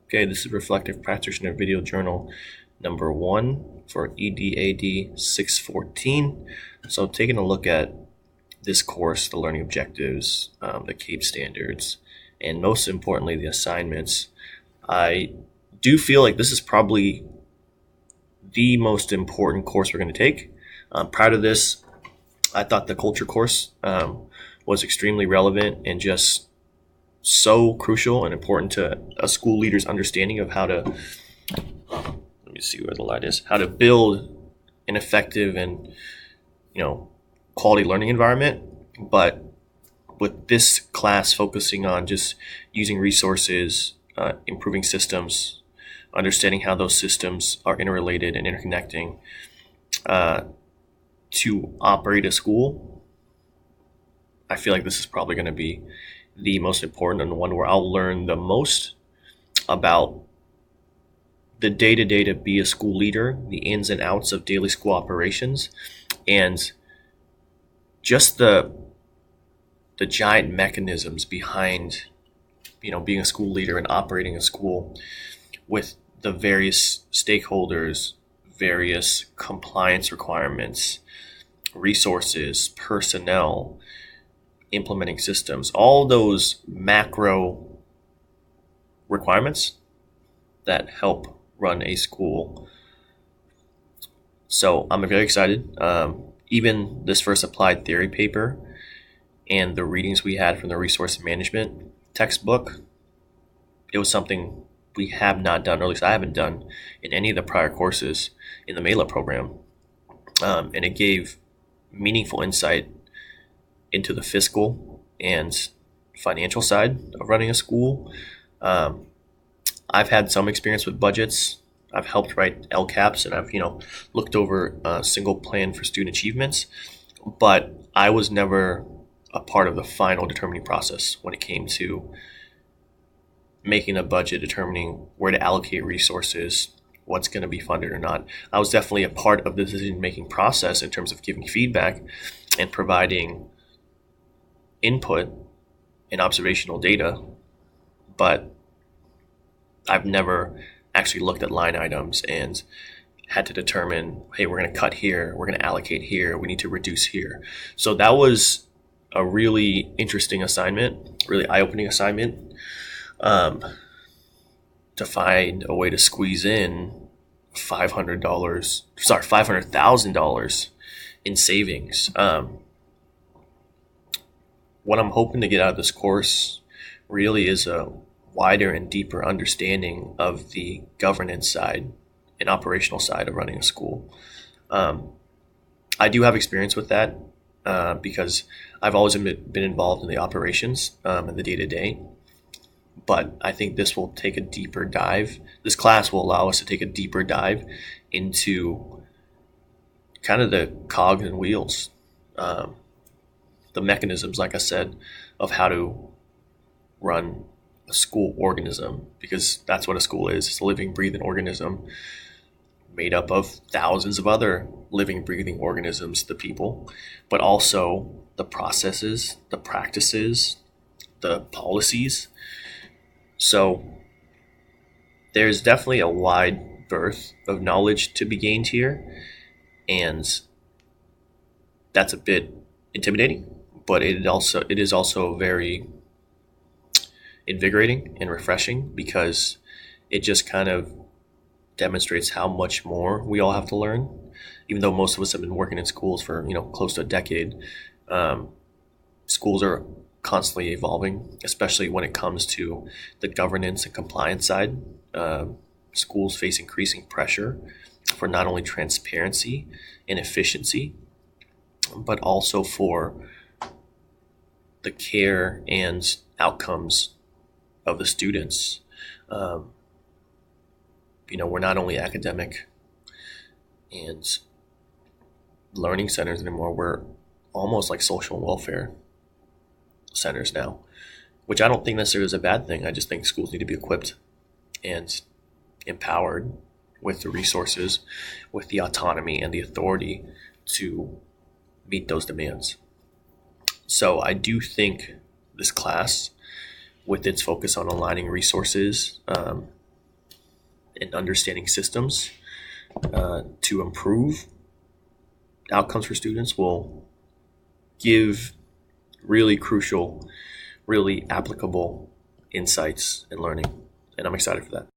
Okay, this is Reflective Practitioner Video Journal number 1 for EDAD 614. So taking a look at this course, the learning objectives, the CAPE standards, and most importantly, the assignments, I do feel like this is probably the most important course we're going to take. Prior to this, I thought the culture course was extremely relevant and just so crucial and important to a school leader's understanding of how to, let me see where the light is, how to build an effective and, quality learning environment. But with this class focusing on just using resources, improving systems, understanding how those systems are interrelated and interconnecting to operate a school, I feel like this is probably going to be the most important and the one where I'll learn the most about the day-to-day to be a school leader, the ins and outs of daily school operations, and just the giant mechanisms behind being a school leader and operating a school with the various stakeholders, various compliance requirements, resources, personnel, implementing systems, all those macro requirements that help run a school. So I'm very excited. Even this first applied theory paper and the readings we had from the resource management textbook, it was something we have not done, or at least I haven't done in any of the prior courses in the MELA program. And it gave meaningful insight into the fiscal and financial side of running a school. I've had some experience with budgets. I've helped write LCAPs, and I've looked over a single plan for student achievements, but I was never a part of the final determining process when it came to making a budget, determining where to allocate resources, what's going to be funded or not. I was definitely a part of the decision-making process in terms of giving feedback and providing input and observational data, but I've never actually looked at line items and had to determine, hey, we're going to cut here, we're going to allocate here, we need to reduce here. So that was a really interesting assignment, really eye-opening assignment, to find a way to squeeze in $500,000 in savings. What I'm hoping to get out of this course really is a wider and deeper understanding of the governance side and operational side of running a school. I do have experience with that because I've always been involved in the operations and the day-to-day. But I think this will take a deeper dive. This class will allow us to take a deeper dive into kind of the cogs and wheels, the mechanisms, like I said, of how to run a school organism, because that's what a school is. It's a living, breathing organism made up of thousands of other living, breathing organisms, the people, but also the processes, the practices, the policies. So there's definitely a wide berth of knowledge to be gained here, and that's a bit intimidating, but it is also very invigorating and refreshing, because it just kind of demonstrates how much more we all have to learn. Even though most of us have been working in schools for close to a decade, schools are constantly evolving, especially when it comes to the governance and compliance side. Schools face increasing pressure for not only transparency and efficiency, but also for the care and outcomes of the students. We're not only academic and learning centers anymore, we're almost like social welfare centers now, which I don't think necessarily is a bad thing. I just think schools need to be equipped and empowered with the resources, with the autonomy and the authority to meet those demands. So I do think this class, with its focus on aligning resources, and understanding systems to improve outcomes for students will give really crucial, really applicable insights and learning. And I'm excited for that.